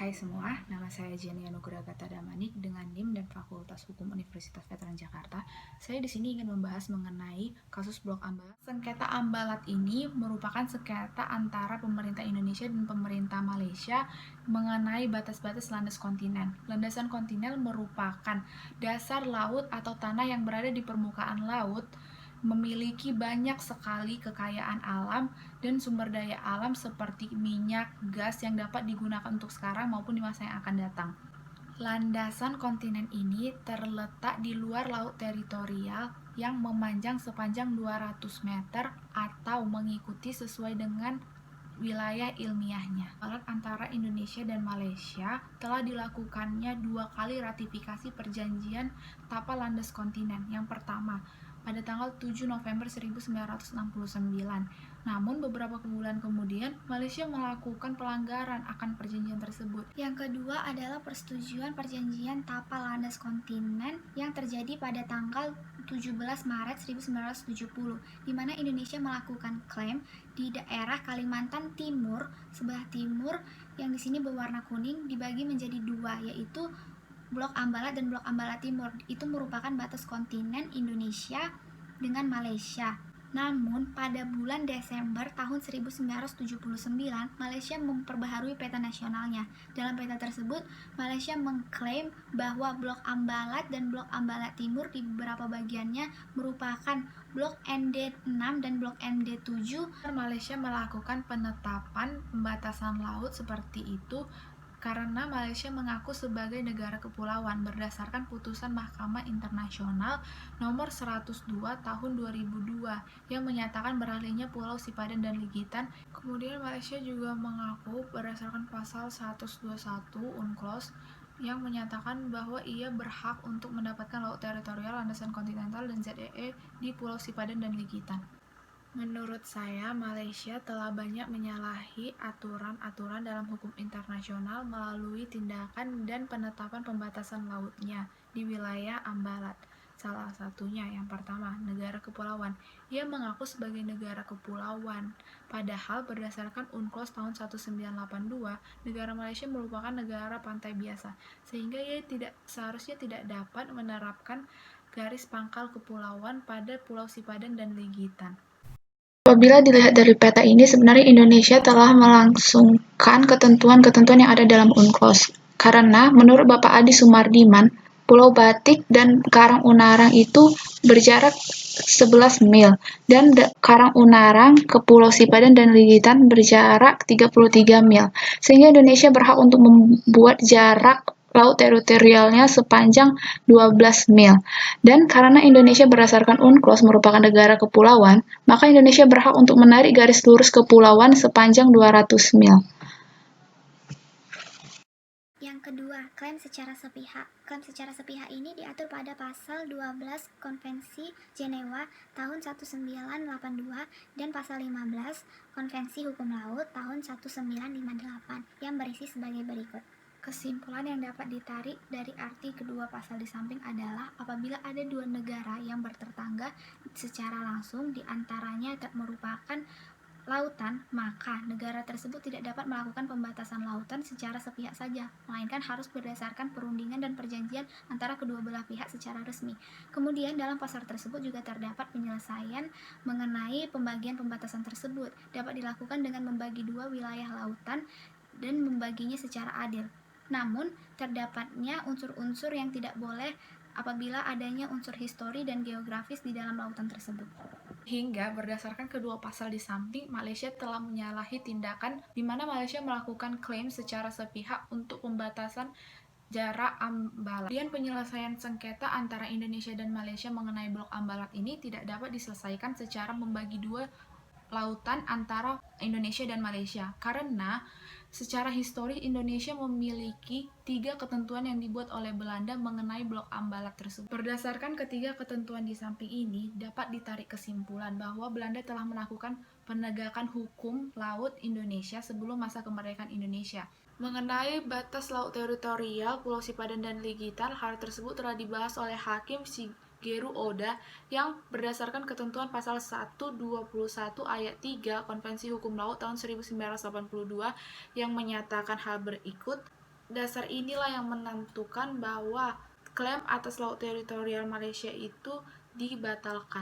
Hai semua, nama saya Jenny Anugrahata Damanik dengan NIM dan Fakultas Hukum Universitas Veteran Jakarta. Saya di sini ingin membahas mengenai kasus blok ambalat. Sengketa ambalat ini merupakan sengketa antara pemerintah Indonesia dan pemerintah Malaysia mengenai batas-batas landas kontinen. Landasan kontinen merupakan dasar laut atau tanah yang berada di permukaan laut, memiliki banyak sekali kekayaan alam dan sumber daya alam seperti minyak, gas yang dapat digunakan untuk sekarang maupun di masa yang akan datang. Landasan kontinen ini terletak di luar laut teritorial yang memanjang sepanjang 200 meter atau mengikuti sesuai dengan wilayah ilmiahnya. Barat antara Indonesia dan Malaysia telah dilakukannya 2 kali ratifikasi perjanjian Tapal Landas Kontinen. Yang pertama, pada tanggal 7 November 1969. Namun beberapa bulan kemudian, Malaysia melakukan pelanggaran akan perjanjian tersebut. Yang kedua adalah persetujuan perjanjian Tapal Landas Kontinen yang terjadi pada tanggal 17 Maret 1970, di mana Indonesia melakukan klaim di daerah Kalimantan Timur sebelah timur yang di sini berwarna kuning dibagi menjadi 2, yaitu Blok Ambalat dan Blok Ambalat Timur. Itu merupakan batas kontinen Indonesia dengan Malaysia. Namun, pada bulan Desember tahun 1979, Malaysia memperbaharui peta nasionalnya. Dalam peta tersebut, Malaysia mengklaim bahwa Blok Ambalat dan Blok Ambalat Timur di beberapa bagiannya merupakan Blok ND6 dan Blok ND7. Malaysia melakukan penetapan pembatasan laut seperti itu karena Malaysia mengaku sebagai negara kepulauan berdasarkan putusan Mahkamah Internasional nomor 102 tahun 2002 yang menyatakan beralihnya Pulau Sipadan dan Ligitan. Kemudian Malaysia juga mengaku berdasarkan pasal 121 UNCLOS yang menyatakan bahwa ia berhak untuk mendapatkan laut teritorial, landasan kontinental, dan ZEE di Pulau Sipadan dan Ligitan. Menurut saya, Malaysia telah banyak menyalahi aturan-aturan dalam hukum internasional melalui tindakan dan penetapan pembatasan lautnya di wilayah Ambalat. Salah satunya, yang pertama, negara kepulauan. Ia mengaku sebagai negara kepulauan, padahal berdasarkan UNCLOS tahun 1982, negara Malaysia merupakan negara pantai biasa, sehingga ia seharusnya tidak dapat menerapkan garis pangkal kepulauan pada Pulau Sipadan dan Ligitan. Apabila dilihat dari peta ini, sebenarnya Indonesia telah melangsungkan ketentuan-ketentuan yang ada dalam UNCLOS. Karena menurut Bapak Adi Sumardiman, Pulau Batik dan Karang Unarang itu berjarak 11 mil, dan Karang Unarang ke Pulau Sipadan dan Ligitan berjarak 33 mil. Sehingga Indonesia berhak untuk membuat jarak laut teritorialnya sepanjang 12 mil. Dan karena Indonesia berdasarkan UNCLOS merupakan negara kepulauan, maka Indonesia berhak untuk menarik garis lurus kepulauan sepanjang 200 mil. Yang kedua, klaim secara sepihak. Klaim secara sepihak ini diatur pada pasal 12 Konvensi Jenewa tahun 1982 dan pasal 15 Konvensi Hukum Laut tahun 1958 yang berisi sebagai berikut. Kesimpulan yang dapat ditarik dari arti kedua pasal di samping adalah apabila ada 2 negara yang bertetangga secara langsung di antaranya merupakan lautan, maka negara tersebut tidak dapat melakukan pembatasan lautan secara sepihak saja, melainkan harus berdasarkan perundingan dan perjanjian antara kedua belah pihak secara resmi. Kemudian dalam pasal tersebut juga terdapat penyelesaian mengenai pembagian pembatasan tersebut dapat dilakukan dengan membagi 2 wilayah lautan dan membaginya secara adil. Namun, terdapatnya unsur-unsur yang tidak boleh apabila adanya unsur histori dan geografis di dalam lautan tersebut. Hingga berdasarkan kedua pasal di samping, Malaysia telah menyalahi tindakan di mana Malaysia melakukan klaim secara sepihak untuk pembatasan jarak Ambalat. Kemudian penyelesaian sengketa antara Indonesia dan Malaysia mengenai blok Ambalat ini tidak dapat diselesaikan secara membagi 2 lautan antara Indonesia dan Malaysia karena secara histori Indonesia memiliki 3 ketentuan yang dibuat oleh Belanda mengenai blok Ambalat tersebut. Berdasarkan ketiga ketentuan di samping ini, dapat ditarik kesimpulan bahwa Belanda telah melakukan penegakan hukum laut Indonesia sebelum masa kemerdekaan Indonesia. Mengenai batas laut teritorial Pulau Sipadan dan Ligitan, hal tersebut telah dibahas oleh Hakim Geru Oda yang berdasarkan ketentuan pasal 121 ayat 3 Konvensi Hukum Laut tahun 1982 yang menyatakan hal berikut. dasar inilah yang menentukan bahwa klaim atas laut teritorial Malaysia itu dibatalkan.